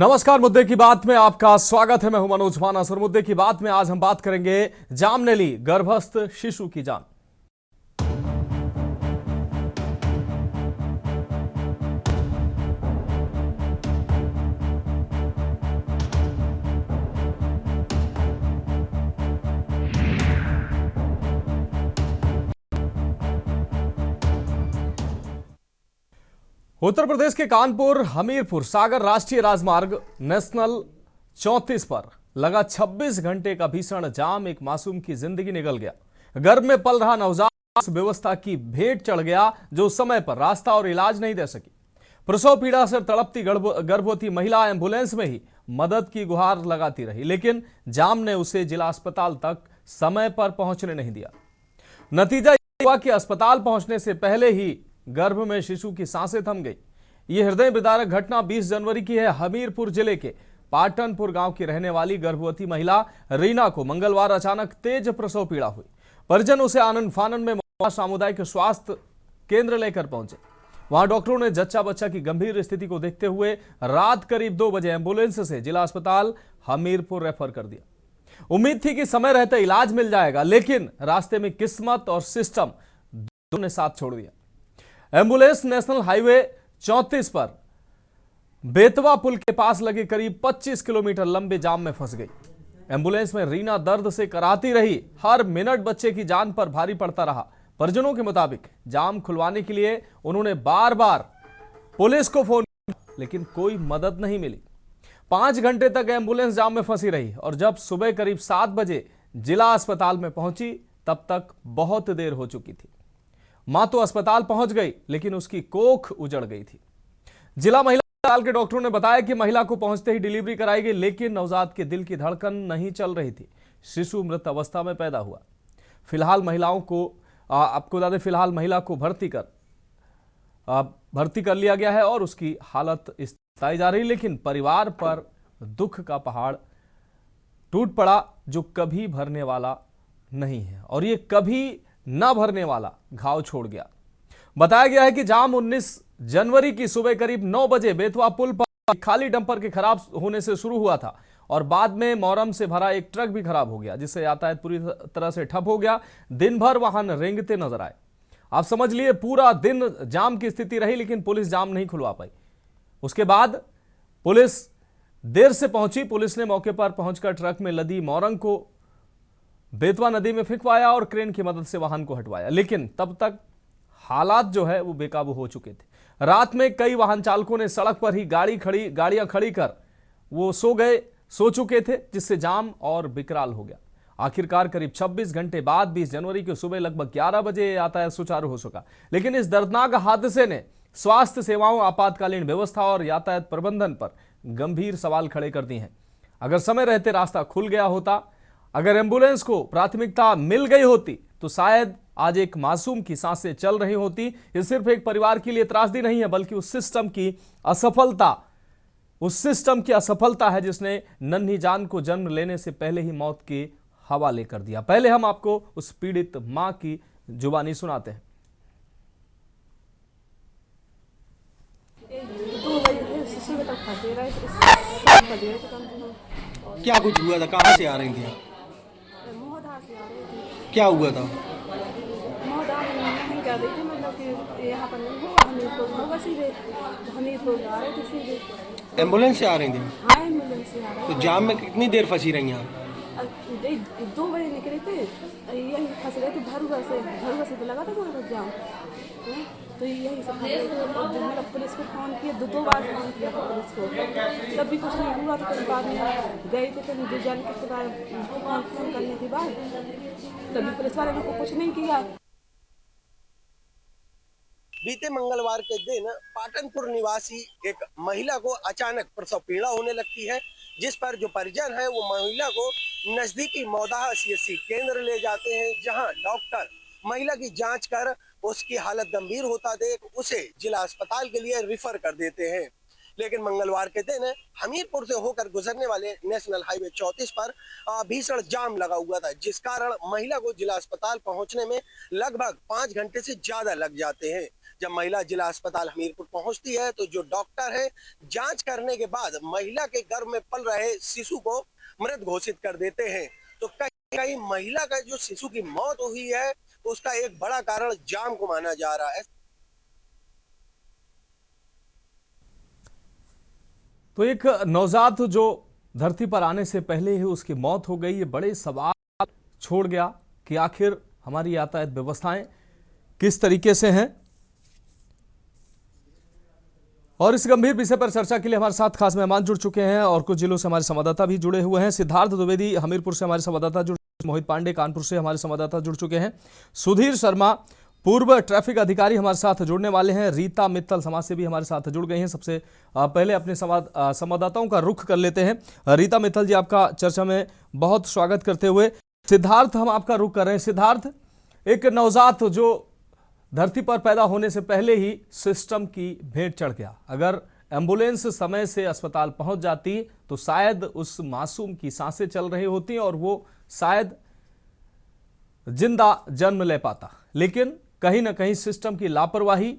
नमस्कार, मुद्दे की बात में आपका स्वागत है। मैं हूं मनोज मानस और मुद्दे की बात में आज हम बात करेंगे जाम ने ली गर्भस्थ शिशु की जान। उत्तर प्रदेश के कानपुर हमीरपुर सागर राष्ट्रीय राजमार्ग नेशनल 34 पर लगा 26 घंटे का भीषण जाम। एक मासूम की जिंदगी निकल गया। गर्भ में पल रहा नवजात व्यवस्था की भेंट चढ़ गया, जो समय पर रास्ता और इलाज नहीं दे सकी। प्रसव पीड़ा से तड़पती गर्भवती महिला एंबुलेंस में ही मदद की गुहार लगाती रही, लेकिन जाम ने उसे जिला अस्पताल तक समय पर पहुंचने नहीं दिया। नतीजा यह हुआ कि अस्पताल पहुंचने से पहले ही गर्भ में शिशु की सांसें थम गई। यह हृदय विदारक घटना 20 जनवरी की है। हमीरपुर जिले के पाटनपुर गांव की रहने वाली गर्भवती महिला रीना को मंगलवार अचानक तेज प्रसव पीड़ा हुई। परिजन उसे आनंद फानन में सामुदायिक स्वास्थ्य केंद्र लेकर पहुंचे। वहां डॉक्टरों ने जच्चा बच्चा की गंभीर स्थिति को देखते हुए रात करीब 2 बजे एंबुलेंस से जिला अस्पताल हमीरपुर रेफर कर दिया। उम्मीद थी कि समय रहते इलाज मिल जाएगा, लेकिन रास्ते में किस्मत और सिस्टम दोनों ने साथ छोड़ दिया। एंबुलेंस नेशनल हाईवे 34 पर बेतवा पुल के पास लगे करीब 25 किलोमीटर लंबे जाम में फंस गई। एंबुलेंस में रीना दर्द से कराती रही। हर मिनट बच्चे की जान पर भारी पड़ता रहा। परिजनों के मुताबिक जाम खुलवाने के लिए उन्होंने बार बार पुलिस को फोन किया, लेकिन कोई मदद नहीं मिली। 5 घंटे तक एंबुलेंस जाम में फंसी रही और जब सुबह करीब 7 बजे जिला अस्पताल में पहुंची, तब तक बहुत देर हो चुकी थी। मां तो अस्पताल पहुंच गई, लेकिन उसकी कोख उजड़ गई थी। जिला महिला अस्पताल के डॉक्टरों ने बताया कि महिला को पहुंचते ही डिलीवरी कराई गई, लेकिन नवजात के दिल की धड़कन नहीं चल रही थी। शिशु मृत अवस्था में पैदा हुआ। फिलहाल महिला को भर्ती कर लिया गया है और उसकी हालत बताई जा रही, लेकिन परिवार पर दुख का पहाड़ टूट पड़ा, जो कभी भरने वाला नहीं है और ये कभी न भरने वाला घाव छोड़ गया। बताया गया है कि जाम 19 जनवरी की सुबह करीब 9 बजे बेतवा पुल पर खाली डंपर के खराब होने से शुरू हुआ था और बाद में मोरम से भरा एक ट्रक भी खराब हो गया, जिससे यातायात पूरी तरह से ठप हो गया। दिन भर वाहन रेंगते नजर आए। आप समझ लिए पूरा दिन जाम की स्थिति रही, लेकिन पुलिस जाम नहीं खुलवा पाई। उसके बाद पुलिस देर से पहुंची। पुलिस ने मौके पर पहुंचकर ट्रक में लदी मोरंग को बेतवा नदी में फेंकवाया और क्रेन की मदद से वाहन को हटवाया, लेकिन तब तक हालात जो है वो बेकाबू हो चुके थे। रात में कई वाहन चालकों ने सड़क पर ही गाड़ियां खड़ी कर वो सो चुके थे, जिससे जाम और विकराल हो गया। आखिरकार करीब 26 घंटे बाद 20 जनवरी की सुबह लगभग 11 बजे यातायात सुचारू हो सका, लेकिन इस दर्दनाक हादसे ने स्वास्थ्य सेवाओं, आपातकालीन व्यवस्था और यातायात प्रबंधन पर गंभीर सवाल खड़े कर दिए हैं। अगर समय रहते रास्ता खुल गया होता, अगर एम्बुलेंस को प्राथमिकता मिल गई होती, तो शायद आज एक मासूम की सांसें चल रही होती। ये सिर्फ एक परिवार के लिए त्रासदी नहीं है, बल्कि उस सिस्टम की असफलता है जिसने नन्ही जान को जन्म लेने से पहले ही मौत के हवाले कर दिया। पहले हम आपको उस पीड़ित मां की जुबानी सुनाते हैं। क्या कुछ हुआ था? कहाँ से आ रही थी? क्या हुआ था? नहीं जा रही थी, मतलब कि यहाँ पर नहीं हुआ, हमीरपुर आ रहे थे सीधे। एम्बुलेंस से आ रही थी? हाँ, एम्बुलेंस से आ रहे थे। तो जाम में कितनी देर फंसी रही आप? 2 बजे निकले थे, यही फंस रहे थे। भरुआ से तो लगा था पूरा जाम, तो यही सब मतलब पुलिस को फोन किया, 2 बार फोन किया था पुलिस को, तब भी कुछ नहीं हुआ। तो कई बाद में गए थे, कहीं 2 जान के बाद फोन करने के बाद तभी पुलिस वाले ने कुछ नहीं किया। बीते मंगलवार के दिन पाटनपुर निवासी एक महिला को अचानक प्रसव पीड़ा होने लगती है, जिस पर जो परिजन है वो महिला को नजदीकी मौदाह सीएचसी केंद्र ले जाते हैं, जहां डॉक्टर महिला की जांच कर उसकी हालत गंभीर होता देख उसे जिला अस्पताल के लिए रिफर कर देते हैं। लेकिन मंगलवार के दिन हमीरपुर से होकर गुजरने वाले नेशनल हाईवे 34 पर भीषण जाम लगा हुआ था, जिस कारण महिला को जिला अस्पताल पहुंचने में लगभग 5 घंटे से ज्यादा लग जाते हैं। जब महिला जिला अस्पताल हमीरपुर पहुंचती है तो जो डॉक्टर है जांच करने के बाद महिला के गर्भ में पल रहे शिशु को मृत घोषित कर देते हैं। तो कहीं कहीं महिला का जो शिशु की मौत हुई है उसका एक बड़ा कारण जाम को माना जा रहा है। तो एक नवजात जो धरती पर आने से पहले ही उसकी मौत हो गई, ये बड़े सवाल छोड़ गया कि आखिर हमारी यातायात व्यवस्थाएं किस तरीके से हैं। और इस गंभीर विषय पर चर्चा के लिए हमारे साथ खास मेहमान जुड़ चुके हैं और कुछ जिलों से हमारे संवाददाता भी जुड़े हुए हैं। सिद्धार्थ द्विवेदी हमीरपुर से हमारे संवाददाता जुड़, मोहित पांडे कानपुर से हमारे संवाददाता जुड़ चुके हैं, सुधीर शर्मा पूर्व ट्रैफिक अधिकारी हमारे साथ जुड़ने वाले हैं, रीता मित्तल समाज से भी हमारे साथ जुड़ गई हैं। सबसे पहले अपने संवाददाताओं का रुख कर लेते हैं। रीता मित्तल जी, आपका चर्चा में बहुत स्वागत करते हुए सिद्धार्थ हम आपका रुख कर रहे हैं। सिद्धार्थ, एक नवजात जो धरती पर पैदा होने से पहले ही सिस्टम की भेंट चढ़ गया, अगर एम्बुलेंस समय से अस्पताल पहुंच जाती तो शायद उस मासूम की सांसें चल रही होती और वो शायद जिंदा जन्म ले पाता, लेकिन कहीं ना कहीं सिस्टम की लापरवाही,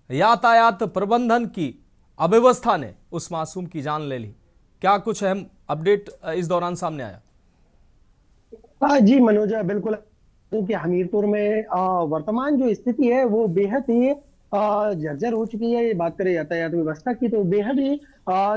यातायात प्रबंधन की अव्यवस्था ने उस मासूम की जान ले ली। क्या कुछ अहम अपडेट इस दौरान सामने आया? हाँ जी मनोज, बिल्कुल, क्योंकि हमीरपुर में वर्तमान जो स्थिति है वो बेहद ही जर्जर हो चुकी है। ये बात करें यातायात व्यवस्था की तो बेहद ही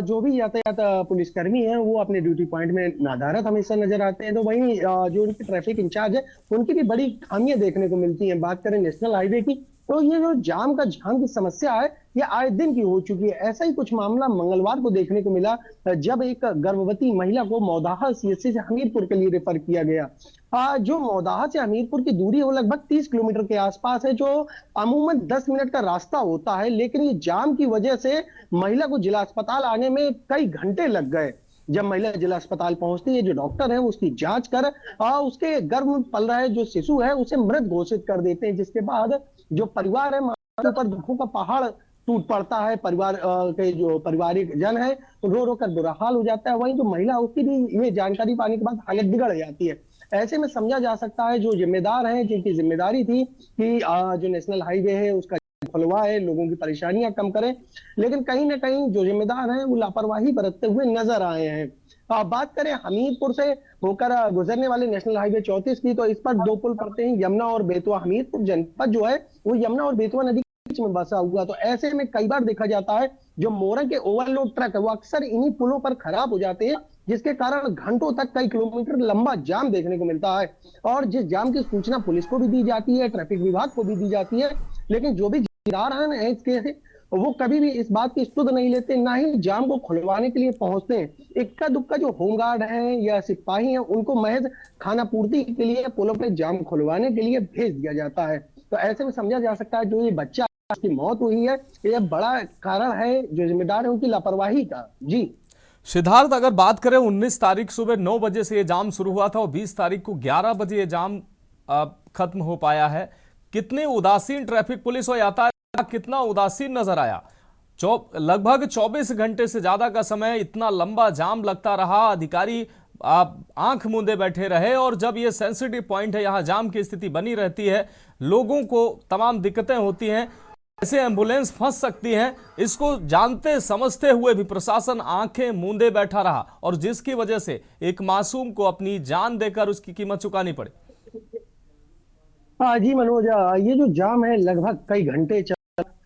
जो भी यातायात पुलिसकर्मी हैं वो अपने ड्यूटी पॉइंट में नादारत हमेशा नजर आते हैं। तो वहीं जो उनके ट्रैफिक इंचार्ज है उनकी भी बड़ी खामियां देखने को मिलती हैं। बात करें नेशनल हाईवे की तो ये जो जाम की समस्या है ये आए दिन की हो चुकी है। ऐसा ही कुछ मामला मंगलवार को देखने को मिला जब एक गर्भवती महिला को मौदाहा सीएचसी से हमीरपुर के लिए रेफर किया गया। जो मौदाहा से हमीरपुर की दूरी वो लगभग 30 किलोमीटर के आसपास है, जो अमूमन 10 मिनट का रास्ता होता है, लेकिन ये जाम की वजह से महिला को जिला अस्पताल आने में कई घंटे लग गए। जब महिला जिला अस्पताल पहुंचती है, जो डॉक्टर है उसकी जांच कर उसके गर्भ में पल रहे जो शिशु है उसे मृत घोषित कर देते हैं, जिसके बाद जो परिवार है माथे पर दुखों का पहाड़ टूट पड़ता है। परिवार के जो पारिवारिक जन है रो रो कर बुरा हाल हो जाता है। वहीं जो महिला उसकी भी ये जानकारी पाने के बाद हालत बिगड़ जाती है। ऐसे में समझा जा सकता है जो जिम्मेदार हैं, जिनकी जिम्मेदारी थी कि जो नेशनल हाईवे है उसका खुलवाए, लोगों की परेशानियां कम करें, लेकिन कहीं ना कहीं जो जिम्मेदार हैं वो लापरवाही बरतते हुए नजर आए हैं। बात करें हमीरपुर से होकर गुजरने वाले नेशनल हाईवे 34 की तो इस पर दो पुल पड़ते हैं, यमुना और बेतवा। हमीरपुर जनपद जो है वो यमुना और बेतवा नदी के बीच में बसा हुआ। तो ऐसे में कई बार देखा जाता है जो मोरंग के ओवरलोड ट्रक है वो अक्सर इन्हीं पुलों पर खराब हो जाते हैं, जिसके कारण घंटों तक कई किलोमीटर लंबा जाम देखने को मिलता है। और जिस जाम की सूचना पुलिस को भी दी जाती है, ट्रैफिक विभाग को भी दी जाती है, लेकिन जो भी जिम्मेदार हैं इसके वो कभी भी इस बात की सुध नहीं लेते, ना ही जाम को खुलवाने के लिए पहुंचते हैं। इक्का दुक्का जो होमगार्ड हैं या सिपाही हैं उनको महज खाना पूर्ति के लिए पुलों पे जाम खुलवाने के लिए भेज दिया जाता है। तो ऐसे में समझा जा सकता है जो ये बच्चा की मौत हुई है ये बड़ा कारण है जो जिम्मेदार है उनकी लापरवाही का। जी सिद्धार्थ, अगर बात करें 19 तारीख सुबह 9 बजे से ये जाम शुरू हुआ था और 20 तारीख को 11 बजे ये जाम खत्म हो पाया है, कितनी उदासीन ट्रैफिक पुलिस और यातायात कितना उदासीन नजर आया। लगभग 24 घंटे से ज्यादा का समय इतना लंबा जाम लगता रहा, अधिकारी आंख मूंदे बैठे रहे। और जब ये सेंसिटिव पॉइंट है, यहां जाम की स्थिति बनी रहती है, लोगों को तमाम दिक्कतें होती हैं, ऐसे एम्बुलेंस फंस सकती हैं, इसको जानते समझते हुए भी प्रशासन आंखें मूंदे बैठा रहा और जिसकी वजह से एक मासूम को अपनी जान देकर उसकी कीमत चुकानी पड़ी। जी मनोज, ये जो जाम है लगभग कई घंटे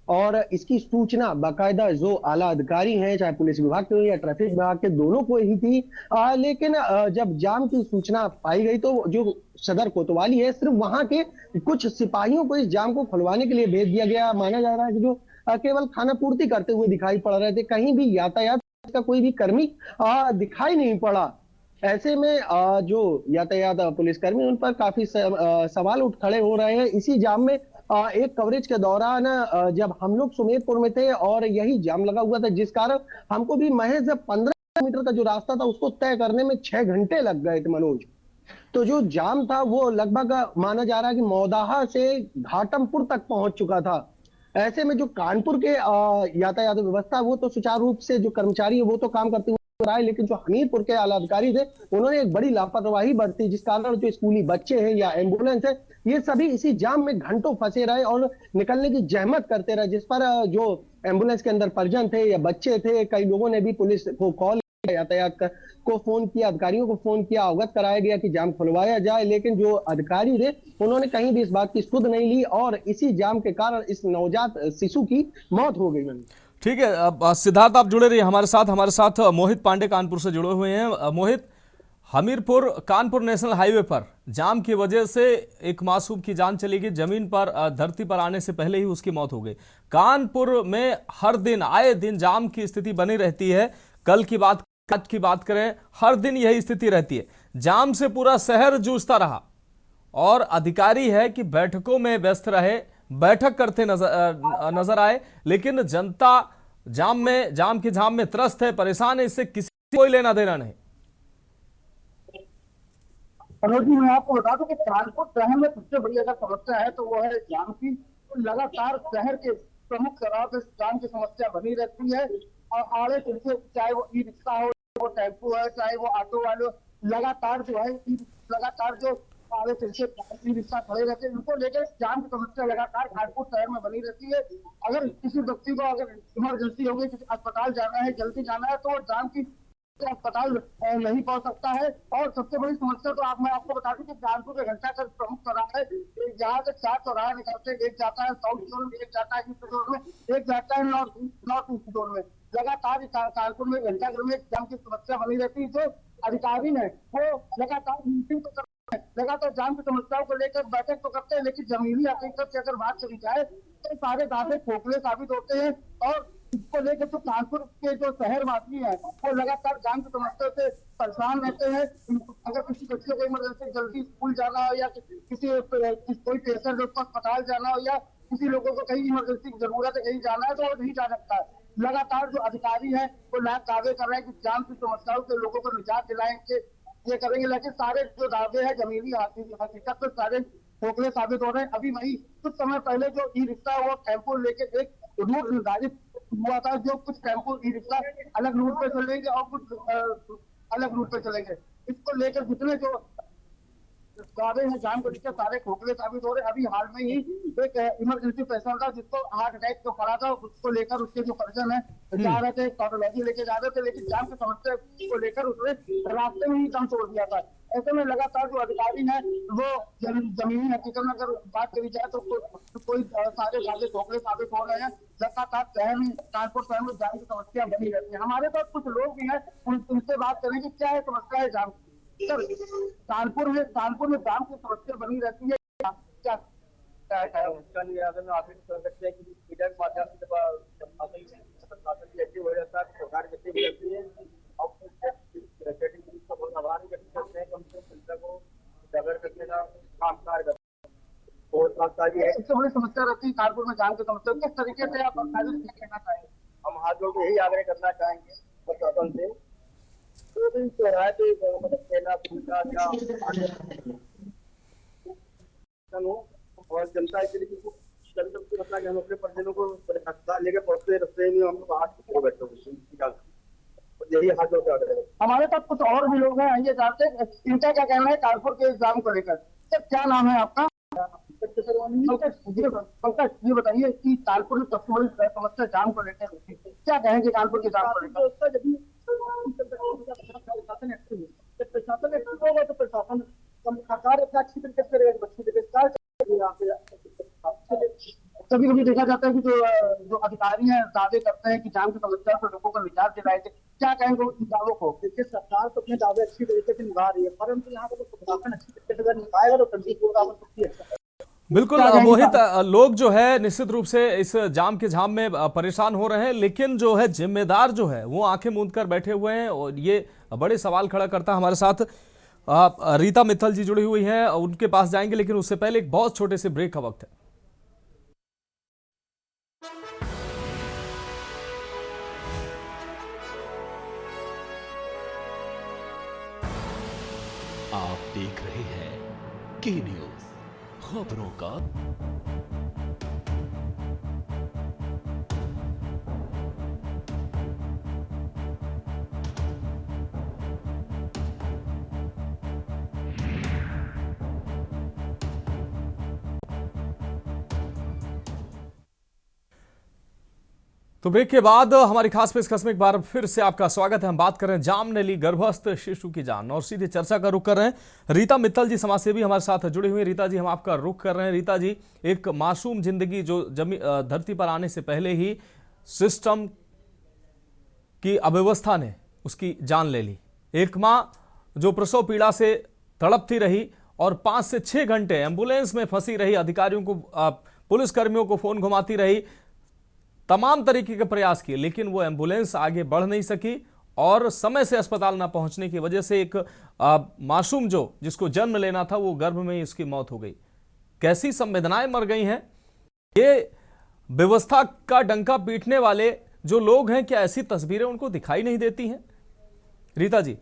और इसकी सूचना बाकायदा जो आला अधिकारी हैं, चाहे पुलिस विभाग के या ट्रैफिक विभाग के, दोनों को ही थी। लेकिन जब जाम की सूचना पाई गई तो जो सदर कोतवाली है सिर्फ वहां के कुछ सिपाहियों को इस जाम को खुलवाने के लिए भेज दिया गया। माना जा रहा है कि जो केवल खाना पूर्ति करते हुए दिखाई पड़ रहे थे, कहीं भी यातायात का कोई भी कर्मी दिखाई नहीं पड़ा। ऐसे में जो यातायात पुलिसकर्मी उन पर काफी सवाल उठ खड़े हो रहे हैं। इसी जाम में एक कवरेज के दौरान जब हम लोग सुमेरपुर में थे और यही जाम लगा हुआ था, जिस कारण हमको भी महज 15 मीटर का जो रास्ता था उसको तय करने में 6 घंटे लग गए थे मनोज। तो जो जाम था वो लगभग माना जा रहा है कि मौदाहा से घाटमपुर तक पहुंच चुका था। ऐसे में जो कानपुर के यातायात व्यवस्था वो तो सुचारू रूप से जो कर्मचारी है वो तो काम करते हुए रहा है, लेकिन जो हमीरपुर के आला अधिकारी थे उन्होंने एक बड़ी लापरवाही बरती, जिस कारण जो स्कूली बच्चे हैं या एम्बुलेंस है ये सभी इसी जाम में घंटों फंसे रहे और निकलने की जहमत करते रहे, जिस पर जो एम्बुलेंस के अंदर परिजन थे या बच्चे थे, कई लोगों ने भी पुलिस को कॉल, यातायात को फोन किया, अधिकारियों को फोन किया, अवगत कराया गया कि जाम खुलवाया जाए, लेकिन जो अधिकारी थे उन्होंने कहीं भी इस बात की सुध नहीं ली और इसी जाम के कारण इस नवजात शिशु की मौत हो गई। ठीक है, अब सिद्धार्थ आप जुड़े रहिए हमारे साथ मोहित पांडे कानपुर से जुड़े हुए हैं। मोहित, हमीरपुर कानपुर नेशनल हाईवे पर जाम की वजह से एक मासूम की जान चली गई, जमीन पर धरती पर आने से पहले ही उसकी मौत हो गई। कानपुर में हर दिन आए दिन जाम की स्थिति बनी रहती है, कल की बात आज की बात करें, हर दिन यही स्थिति रहती है। जाम से पूरा शहर जूझता रहा और अधिकारी है कि बैठकों में व्यस्त रहे, बैठक करते नजर आए, लेकिन जनता जाम की झाम में त्रस्त है, परेशान है, इससे किसी को कोई लेना देना नहीं। मनोज जी, मैं आपको बता दूं कि कानपुर शहर में सबसे बड़ी अगर समस्या है तो वो है जाम की। तो लगातार शहर के प्रमुख चौराहों पे जाम की समस्या बनी रहती है और आड़े तिरछे, चाहे वो ई रिक्शा हो, वो टेम्पो है, चाहे वो ऑटो वाले, लगातार जो है लगातार जो आड़े तिरछे ई रिक्शा खड़े रहते हैं, उनको लेकर जाम की समस्या लगातार कानपुर शहर में बनी रहती है। अगर किसी व्यक्ति को अगर इमरजेंसी हो गई, किसी अस्पताल जाना है, जल्दी जाना है, तो जाम की अस्पताल नहीं पहुंच सकता है। और सबसे बड़ी समस्या तो मैं आपको बता दूं कि कानपुर के घंटाघर प्रमुख चौराहा है, जहाँ से 4 चौराहे निकलते हैं, एक जाता है साउथ जोन में, एक जाता है ईस्ट जोन में, एक जाता है नॉर्थ ईस्ट जोन में। लगातार कानपुर में घंटाघर में जाम की समस्या बनी रहती है। जो अधिकारी है वो लगातार मीटिंग तो करते हैं, लगातार जाम की समस्याओं को लेकर बैठक तो करते हैं, लेकिन जमीनी हकीकत की अगर बात करी जाए तो सारे दावे खोखले साबित होते हैं। और इसको लेकर तो कानपुर के जो शहरवासी हैं वो लगातार जाम की समस्या से परेशान रहते हैं। अगर किसी बच्चे को इमरजेंसी जल्दी स्कूल जाना हो या कोई पेशेंट उसको अस्पताल जाना हो या किसी लोगों को कहीं इमरजेंसी की जरूरत है, कहीं जाना है, तो वो नहीं जा सकता है। लगातार जो अधिकारी हैं वो दावे कर रहे हैं कि जाम की समस्याओं से लोगों को निजात दिलाएंगे, ये करेंगे, लेकिन सारे जो दावे हैं जमीनी हकीकत में सारे खोखले साबित हो रहे हैं। अभी वही कुछ समय पहले जो ई रिक्शा वो टेम्पो लेके एक रूट निर्धारित हुआ था, जो कुछ टेम्पो ई रिक्शा अलग रूट पे चलेंगे और कुछ अलग रूट पे चलेंगे। इसको लेकर जितने जो दावे हैं जाम को लेकर सारे खोखले साबित हो रहे। अभी हाल में ही एक इमरजेंसी पेशेंट था जिसको हार्ट अटैक को पड़ा था, उसको लेकर उसके जो परिजन है जा रहे थे, कार्डियोलॉजी लेके जा रहे थे, लेकिन जाम की समस्या को लेकर उसने रास्ते में ही दम तोड़ दिया था। ऐसे में लगातार जो अधिकारी हैं वो जमीनी हकीकत में अगर बात करी जाए तो कोई सारे दावे खोखले साबित हो रहे हैं। लगातार शहर में कानपुर शहर में जाम की समस्या बनी रहती है। हमारे पास कुछ लोग भी हैं, उनसे बात करेंगे क्या है समस्या है जाम की। सर, कानपुर में जाम की समस्या बनी रहती है, क्या उसका निराकरण आप कर सकते हैं कि मीडिया के माध्यम से प्रशासन भी एक्टिव हो जाता है, सरकार भी एक्टिव हो जाती है और का बहुत आभार व्यक्त करते हैं, कम से कम जनता को जागर करने का काम कार्य करते हैं। और सबसे बड़ी समस्या रहती है कानपुर में जाम की समस्या, किस तरीके से आप कहना चाहेंगे? हम हाथ जोड़ के यही आग्रह करना चाहेंगे प्रशासन से और जनता के लिए मतलब कि हम अपने परिजनों को लेकर पहुंचते रास्ते में हम बाहर बैठे यही हाथ जोड़ के। हमारे पास कुछ और भी लोग हैं, आइए जानते हैं इनका क्या कहना है कानपुर के एग्जाम को लेकर। सर, क्या नाम है आपका? पंकज, ये बताइए कि कानपुर में सबसे बड़ी समस्या जाम को लेकर क्या कहेंगे कानपुर के जाम को लेकर? प्रशासन एक्टिव होगा तो प्रशासन सरकार अपना अच्छी तरीके से करेगा, अच्छी तरीके से। कभी कभी देखा जाता है कि जो अधिकारी हैं दावे करते हैं कि जाम की समस्या पर लोगों को निजात दिलाएंगे, क्या कहेंगे उन दावों को? देखिए, सरकार तो अपने दावे अच्छी तरीके से निभा रही है, परंतु यहाँ पर प्रशासन अच्छी तरीके से निभाएगा तो तंजीब होगा अच्छा। बिल्कुल मोहित, लोग जो है निश्चित रूप से इस जाम के झाम में परेशान हो रहे हैं, लेकिन जो है जिम्मेदार जो है वो आंखें मूंद कर बैठे हुए हैं और ये बड़े सवाल खड़ा करता है। हमारे साथ रीता मित्तल जी जुड़ी हुई हैं, उनके पास जाएंगे, लेकिन उससे पहले एक बहुत छोटे से ब्रेक का वक्त है। आप देख रहे हैं के न्यूज, खबरों का तो ब्रेक के बाद हमारी खास पेशकश में एक बार फिर से आपका स्वागत है। हम बात कर रहे हैं जाम ने ली गर्भस्थ शिशु की जान और सीधे चर्चा का रुख कर रहे हैं। रीता मित्तल जी समाजसेवी हमारे साथ जुड़े हुए। रीता जी, हम आपका रुख कर रहे हैं। रीता जी, एक मासूम जिंदगी जो धरती पर आने से पहले ही सिस्टम की अव्यवस्था ने उसकी जान ले ली। एक माँ जो प्रसव पीड़ा से तड़पती रही और 5 से 6 घंटे एम्बुलेंस में फंसी रही, अधिकारियों को, पुलिस कर्मियों को फोन घुमाती रही, तमाम तरीके के प्रयास किए, लेकिन वो एम्बुलेंस आगे बढ़ नहीं सकी और समय से अस्पताल ना पहुंचने की वजह से एक मासूम जिसको जन्म लेना था वो गर्भ में ही उसकी मौत हो गई। कैसी संवेदनाएं मर गई हैं। ये व्यवस्था का डंका पीटने वाले जो लोग हैं, क्या ऐसी तस्वीरें उनको दिखाई नहीं देती हैं? रीता जी,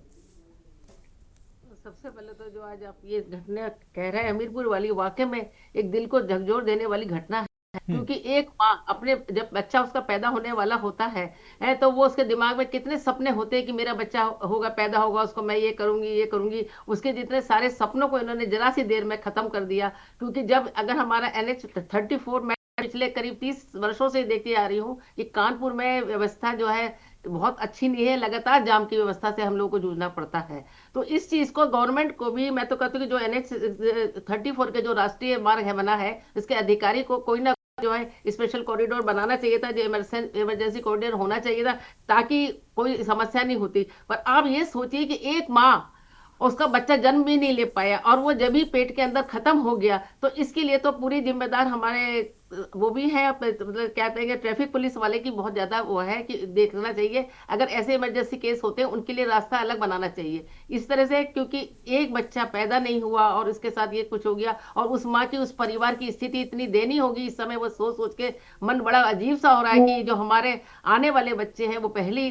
सबसे पहले तो जो आज आप ये घटना कह रहे हैं हमीरपुर वाली, वाकई में एक दिल को झकझोर देने वाली घटना है। क्योंकि एक माँ अपने जब बच्चा उसका पैदा होने वाला होता है तो वो उसके दिमाग में कितने सपने होते हैं कि मेरा बच्चा होगा, पैदा होगा, उसको मैं ये करूंगी। उसके जितने सारे सपनों को इन्होंने जरा सी देर में खत्म कर दिया। क्योंकि जब अगर हमारा NH-34 मैं पिछले करीब 30 वर्षों से देखती आ रही हूँ कि कानपुर में व्यवस्था जो है बहुत अच्छी नहीं है। लगातार जाम की व्यवस्था से हम लोगों को जूझना पड़ता है। तो इस चीज को गवर्नमेंट को भी, मैं तो कहती हूँ कि जो NH-34 के जो राष्ट्रीय मार्ग है बना है, इसके अधिकारी को कोई ना जो है स्पेशल कॉरिडोर बनाना चाहिए था, जो इमरजेंसी कॉरिडोर होना चाहिए था, ताकि कोई समस्या नहीं होती। पर आप ये सोचिए कि एक माँ उसका बच्चा जन्म भी नहीं ले पाया और वो जब ही पेट के अंदर खत्म हो गया, तो इसके लिए तो पूरी जिम्मेदार हमारे वो भी है, मतलब क्या कहेंगे, ट्रैफिक पुलिस वाले की बहुत ज्यादा वो है कि देखना चाहिए। अगर ऐसे इमरजेंसी केस होते हैं उनके लिए रास्ता अलग बनाना चाहिए इस तरह से। क्योंकि एक बच्चा पैदा नहीं हुआ और इसके साथ ये कुछ हो गया, और उस माँ की, उस परिवार की स्थिति इतनी दयनीय होगी इस समय। वो सोच सोच के मन बड़ा अजीब सा हो रहा है कि जो हमारे आने वाले बच्चे हैं वो पहले ही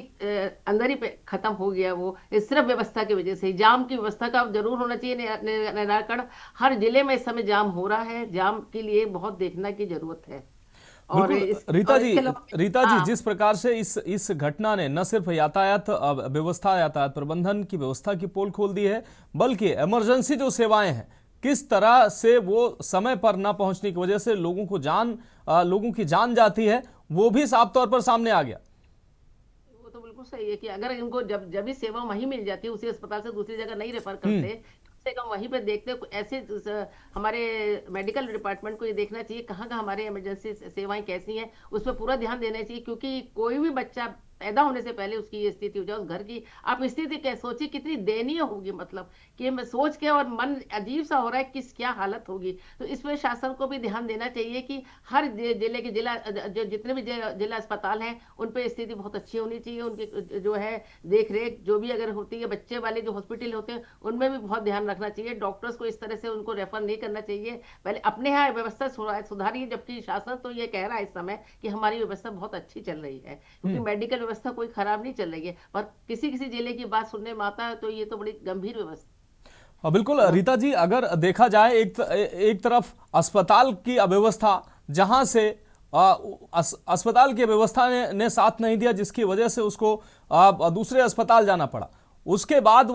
अंदर ही खत्म हो गया। वो सिर्फ व्यवस्था की वजह से। जाम की व्यवस्था का जरूर होना चाहिए निराकरण। हर जिले में इस समय जाम हो रहा है, जाम के लिए बहुत देखना की जरूरत है। और रीता जी, जिस प्रकार से इस घटना ने न सिर्फ यातायात व्यवस्था, यातायात प्रबंधन की व्यवस्था की पोल खोल दी है, बल्कि इमरजेंसी जो सेवाएं हैं, किस तरह से वो समय पर न पहुंचने की वजह से लोगों की जान जाती है, वो भी साफ तौर पर सामने आ गया। वो तो बिल्कुल सही है कि अगर इनको जब भी सेवा वहीं मिल जाती है, उसी अस्पताल से दूसरी जगह नहीं रेफर करते, कम वहीं पे देखते। ऐसे हमारे मेडिकल डिपार्टमेंट को ये देखना चाहिए कहाँ हमारे इमरजेंसी सेवाएं कैसी हैं, उस पर पूरा ध्यान देना चाहिए। क्योंकि कोई भी बच्चा पैदा होने से पहले उसकी ये स्थिति हो जाए, उस घर की आप स्थिति कैसे सोचिए कितनी दयनीय होगी। मतलब कि मैं सोच के और मन अजीब सा हो रहा है कि क्या हालत होगी। तो इस पर शासन को भी ध्यान देना चाहिए कि हर जिले के जितने भी जिला अस्पताल हैं उन पर स्थिति बहुत अच्छी होनी चाहिए। उनकी जो है देख रेख जो भी अगर होती है, बच्चे वाले जो हॉस्पिटल होते हैं उनमें भी बहुत ध्यान रखना चाहिए। डॉक्टर्स को इस तरह से उनको रेफर नहीं करना चाहिए। पहले अपने यहाँ व्यवस्था सुधारिए, जबकि शासन तो ये कह रहा है इस समय कि हमारी व्यवस्था बहुत अच्छी चल रही है, क्योंकि मेडिकल व्यवस्था कोई खराब नहीं चल रही है। पर किसी किसी जिले की बात सुनने में आता है तो ये तो बड़ी गंभीर व्यवस्था। बिल्कुल रीता जी, अगर देखा जाए एक तरफ अस्पताल की अव्यवस्था, जहां से अस्पताल की व्यवस्था ने साथ नहीं दिया, जिसकी वजह से उसको दूसरे अस्पताल जाना पड़ा। उसके बाद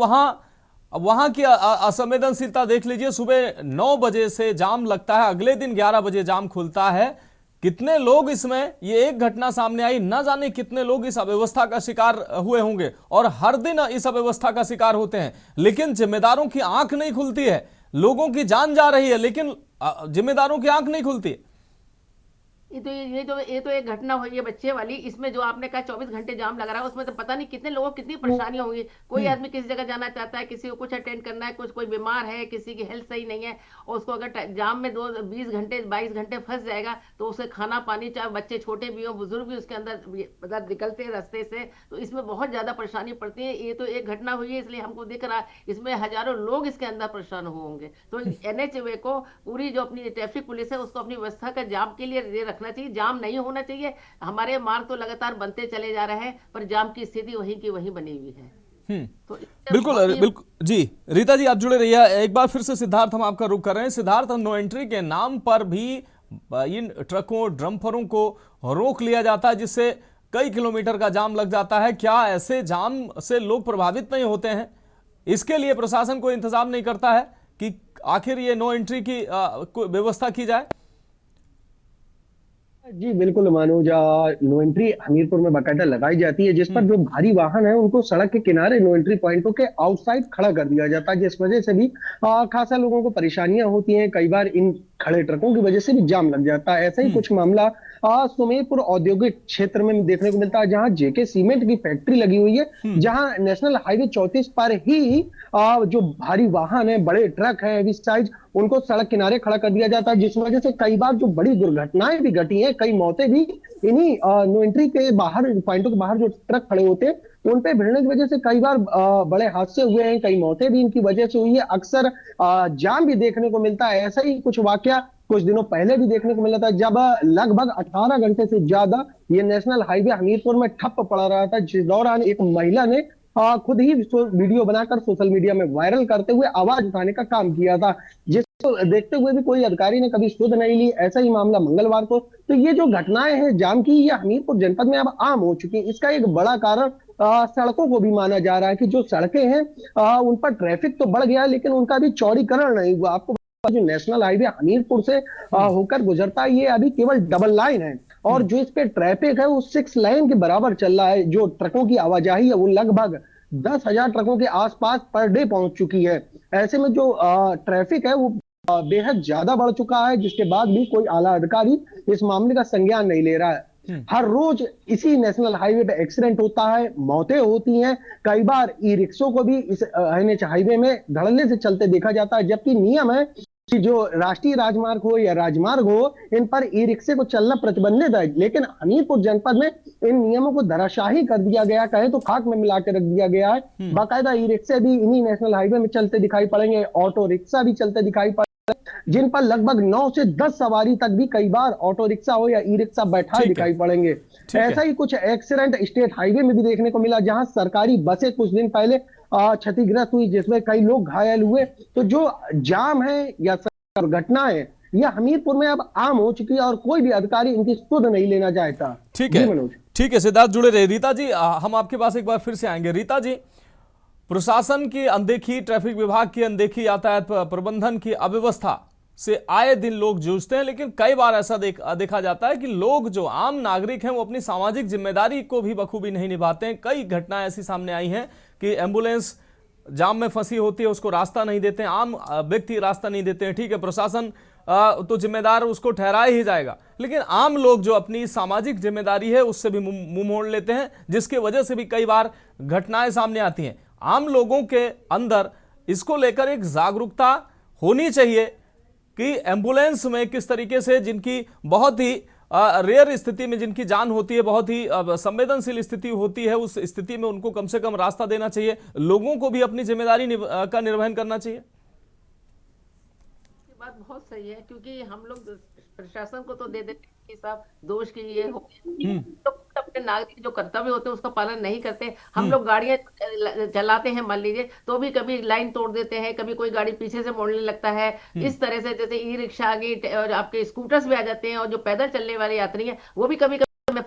वहां की असंवेदनशीलता देख लीजिए। सुबह 9 बजे से जाम लगता है, अगले दिन 11 बजे जाम खुलता है। कितने लोग इसमें, ये एक घटना सामने आई, न जाने कितने लोग इस अव्यवस्था का शिकार हुए होंगे और हर दिन इस अव्यवस्था का शिकार होते हैं। लेकिन जिम्मेदारों की आंख नहीं खुलती है। लोगों की जान जा रही है लेकिन जिम्मेदारों की आंख नहीं खुलती है। ये तो एक घटना हुई है बच्चे वाली। इसमें जो आपने कहा 24 घंटे जाम लगा रहा है, उसमें तो पता नहीं कितने लोगों को कितनी परेशानी होगी। कोई आदमी किसी जगह जाना चाहता है, किसी को कुछ अटेंड करना है, कोई बीमार है, किसी की हेल्थ सही नहीं है, और उसको अगर जाम में 22 घंटे फंस जाएगा तो उसे खाना पानी, चाहे बच्चे छोटे भी हो बुजुर्ग भी उसके अंदर मतलब निकलते हैं रास्ते से, तो इसमें बहुत ज्यादा परेशानी पड़ती है। ये तो एक घटना हुई है इसलिए हमको दिख रहा है, इसमें हजारों लोग इसके अंदर परेशान होंगे। तो NHA को पूरी जो अपनी ट्रैफिक पुलिस है उसको अपनी व्यवस्था का जाम के लिए रखना चाहिए। जाम नहीं होना चाहिए। हमारे मार्ग तो लगातार बनते चले जा रहे हैं, पर जाम की स्थिति वहीं की वहीं बनी हुई है। तो बिल्कुल जी। रीता जी, आप जुड़े रहिए। एक बार फिर से सिद्धार्थ, हम आपका रुख कर रहे हैं। सिद्धार्थ, नो एंट्री के नाम पर भी इन ट्रकों, डंपरों को रोक लिया जाता है, जिससे कई किलोमीटर का जाम लग जाता है। क्या ऐसे जाम से लोग प्रभावित नहीं होते हैं? इसके लिए प्रशासन कोई इंतजाम नहीं करता है कि आखिर ये नो एंट्री की व्यवस्था की जाए? जी बिल्कुल मनोज, नो एंट्री हमीरपुर में बाकायदा लगाई जाती है, जिस पर जो भारी वाहन है उनको सड़क के किनारे नो एंट्री पॉइंटों के आउटसाइड खड़ा कर दिया जाता है, जिस वजह से भी खासा लोगों को परेशानियां होती हैं। कई बार इन खड़े ट्रकों की वजह से भी जाम लग जाता है। ऐसा ही कुछ मामला सुमेरपुर औद्योगिक क्षेत्र में देखने को मिलता है, जहां जेके सीमेंट की फैक्ट्री लगी हुई है, जहां नेशनल हाईवे 34 पर ही जो भारी वाहन है, बड़े ट्रक है, हेवी साइज, उनको सड़क किनारे खड़ा कर दिया जाता है, जिस वजह से कई बार जो बड़ी दुर्घटनाएं भी घटी हैं, कई मौतें भी इन्हीं नो एंट्री के बाहर, पॉइंटों के बाहर जो ट्रक खड़े होते हैं उन पे भिड़ने की वजह से कई बार बड़े हादसे हुए हैं, कई मौतें भी इनकी वजह से हुई है। अक्सर जाम भी देखने को मिलता है। ऐसा ही कुछ वाकया कुछ दिनों पहले भी देखने को मिला था, जब लगभग 18 घंटे से ज्यादा ये नेशनल हाईवे हमीरपुर में ठप पड़ा रहा था, जिस दौरान एक महिला ने खुद ही वीडियो बनाकर सोशल मीडिया में वायरल करते हुए आवाज उठाने का काम किया था, जिसको देखते हुए भी कोई अधिकारी ने कभी सुध नहीं ली। ऐसा ही मामला मंगलवार को। तो ये जो घटनाएं हैं जाम की, ये हमीरपुर जनपद में अब आम हो चुकी है। इसका एक बड़ा कारण सड़कों को भी माना जा रहा है कि जो सड़कें हैं उन पर ट्रैफिक तो बढ़ गया है, लेकिन उनका भी चौड़ीकरण नहीं हुआ। आपको जो नेशनल हाईवे हमीरपुर से होकर गुजरता है, ये अभी केवल डबल लाइन है, और जो इस पे ट्रैफिक है वो 6 लाइन के बराबर चल रहा है। जो ट्रकों की आवाजाही है वो लगभग 10,000 ट्रकों के आसपास पर डे पहुंच चुकी है। ऐसे में जो ट्रैफिक है वो बेहद ज्यादा बढ़ चुका है, जिसके बाद भी कोई आला अधिकारी इस मामले का संज्ञान नहीं ले रहा है। हर रोज इसी नेशनल हाईवे पे एक्सीडेंट होता है, मौतें होती हैं। कई बार ई रिक्शों को भी इस NH हाईवे में धड़ल्ले से चलते देखा जाता है, जबकि नियम है कि जो राष्ट्रीय राजमार्ग हो या राजमार्ग हो, इन पर ई रिक्शे को चलना प्रतिबंधित है। लेकिन हमीरपुर जनपद में इन नियमों को धराशाही कर दिया गया, कहे तो खाक में मिला के रख दिया गया है। बाकायदा ई रिक्शे भी इन्हीं नेशनल हाईवे में चलते दिखाई पड़ेंगे, ऑटो रिक्शा भी चलते दिखाई पड़ेंगे, जिन पर लगभग 9 से 10 सवारी तक भी कई बार ऑटो रिक्शा हो या ई रिक्शा बैठाए दिखाई पड़ेंगे। ऐसा ही कुछ एक्सीडेंट स्टेट हाईवे में भी देखने को मिला, जहां सरकारी बसें कुछ दिन पहले क्षतिग्रस्त हुई, जिसमें कई लोग घायल हुए। तो जो जाम है या दुर्घटना है, यह हमीरपुर में अब आम हो चुकी है, और कोई भी अधिकारी इनकी सुध नहीं लेना चाहता। ठीक है मनोज। ठीक है, सिद्धार्थ जुड़े रहे। रीता जी, हम आपके पास एक बार फिर से आएंगे। रीता जी, प्रशासन की अनदेखी, ट्रैफिक विभाग की अनदेखी, यातायात प्रबंधन की अव्यवस्था से आए दिन लोग जूझते हैं, लेकिन कई बार ऐसा देखा जाता है कि लोग, जो आम नागरिक हैं, वो अपनी सामाजिक जिम्मेदारी को भी बखूबी नहीं निभाते हैं। कई घटनाएं ऐसी सामने आई हैं कि एम्बुलेंस जाम में फंसी होती है, उसको रास्ता नहीं देते हैं, आम व्यक्ति रास्ता नहीं देते हैं। ठीक है, प्रशासन तो जिम्मेदार उसको ठहराया ही जाएगा, लेकिन आम लोग जो अपनी सामाजिक जिम्मेदारी है उससे भी मुंह मोड़ लेते हैं, जिसकी वजह से भी कई बार घटनाएं सामने आती हैं। आम लोगों के अंदर इसको लेकर एक जागरूकता होनी चाहिए कि एम्बुलेंस में किस तरीके से, जिनकी बहुत ही रेयर स्थिति में जिनकी जान होती है, बहुत ही संवेदनशील स्थिति होती है, उस स्थिति में उनको कम से कम रास्ता देना चाहिए। लोगों को भी अपनी जिम्मेदारी का निर्वहन करना चाहिए। बात बहुत सही है, क्योंकि हम लोग प्रशासन को तो दे देते हैं कि साहब दोष की ये हो, तो अपने नागरिक जो कर्तव्य होते हैं उसका पालन नहीं करते। हम लोग गाड़ियां चलाते हैं, मान लीजिए, तो भी कभी लाइन तोड़ देते हैं, कभी कोई गाड़ी पीछे से मोड़ने लगता है। इस तरह से जैसे ई रिक्शा आ गई और आपके स्कूटर्स भी आ जाते हैं, और जो पैदल चलने वाले यात्री हैं वो भी कभी में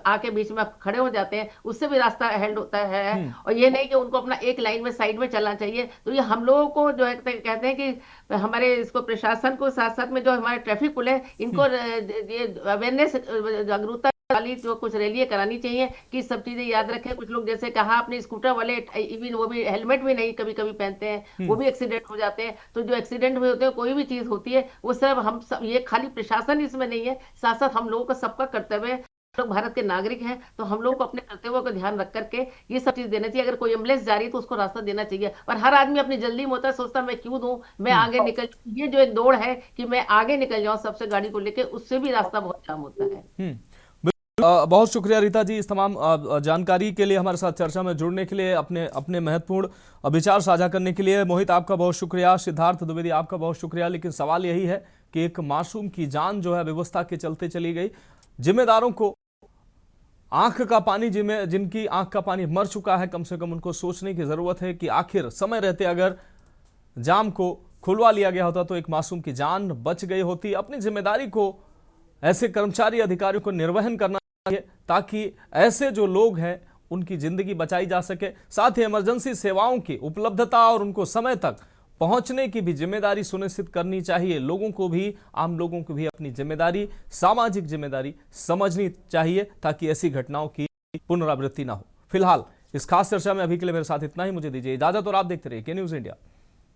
आके बीच में खड़े हो जाते हैं, उससे भी रास्ता हेल्ड होता है। और ये नहीं कि उनको अपना एक लाइन में साइड में चलना चाहिए। तो ये हम लोगों को जो है कहते हैं कि हमारे इसको प्रशासन को, साथ साथ में जो हमारे ट्रैफिक पुलिस है, इनको ये अवेयरनेस, जागरूकता वाली जो कुछ रैलियां करानी चाहिए कि सब चीजें याद रखें। कुछ लोग जैसे कहा अपने स्कूटर वाले, इवन वो भी हेलमेट भी नहीं कभी कभी पहनते हैं, वो भी एक्सीडेंट हो जाते हैं। तो जो एक्सीडेंट में होते हैं, कोई भी चीज होती है, वो सब हम सब, ये खाली प्रशासन इसमें नहीं है, साथ साथ हम लोगों का सबका कर्तव्य है। लोग भारत के नागरिक हैं, तो हम लोग को अपने कर्तव्यों का ध्यान रख करके ये सब चीज देना चाहिए। अगर कोई एम्बुलेंस जा रही है तो उसको रास्ता देना चाहिए। और हर आदमी अपनी जल्दी में होता है, सोचता मैं क्यों दूं, मैं आगे निकल, ये जो एक दौड़ है कि मैं आगे निकल जाऊं सबसे गाड़ी को लेके, उससे भी रास्ता बहुत जाम होता है। बहुत शुक्रिया रीता जी, इस तमाम जानकारी के लिए, हमारे साथ चर्चा में जुड़ने के लिए, अपने महत्वपूर्ण विचार साझा करने के लिए। मोहित, आपका बहुत शुक्रिया। सिद्धार्थ द्विवेदी, आपका बहुत शुक्रिया। लेकिन सवाल यही है कि एक मासूम की जान जो है व्यवस्था के चलते चली गई। जिम्मेदारों को आंख का पानी, जिनकी आंख का पानी मर चुका है, कम से कम उनको सोचने की जरूरत है कि आखिर समय रहते अगर जाम को खुलवा लिया गया होता तो एक मासूम की जान बच गई होती। अपनी जिम्मेदारी को ऐसे कर्मचारी, अधिकारियों को निर्वहन करना चाहिए, ताकि ऐसे जो लोग हैं उनकी जिंदगी बचाई जा सके। साथ ही इमरजेंसी सेवाओं की उपलब्धता और उनको समय तक पहुंचने की भी जिम्मेदारी सुनिश्चित करनी चाहिए। लोगों को भी, आम लोगों को भी अपनी जिम्मेदारी, सामाजिक जिम्मेदारी समझनी चाहिए ताकि ऐसी घटनाओं की पुनरावृत्ति ना हो। फिलहाल इस खास चर्चा में अभी के लिए मेरे साथ इतना ही। मुझे दीजिए इजाजत और आप देखते रहिए के न्यूज़ इंडिया।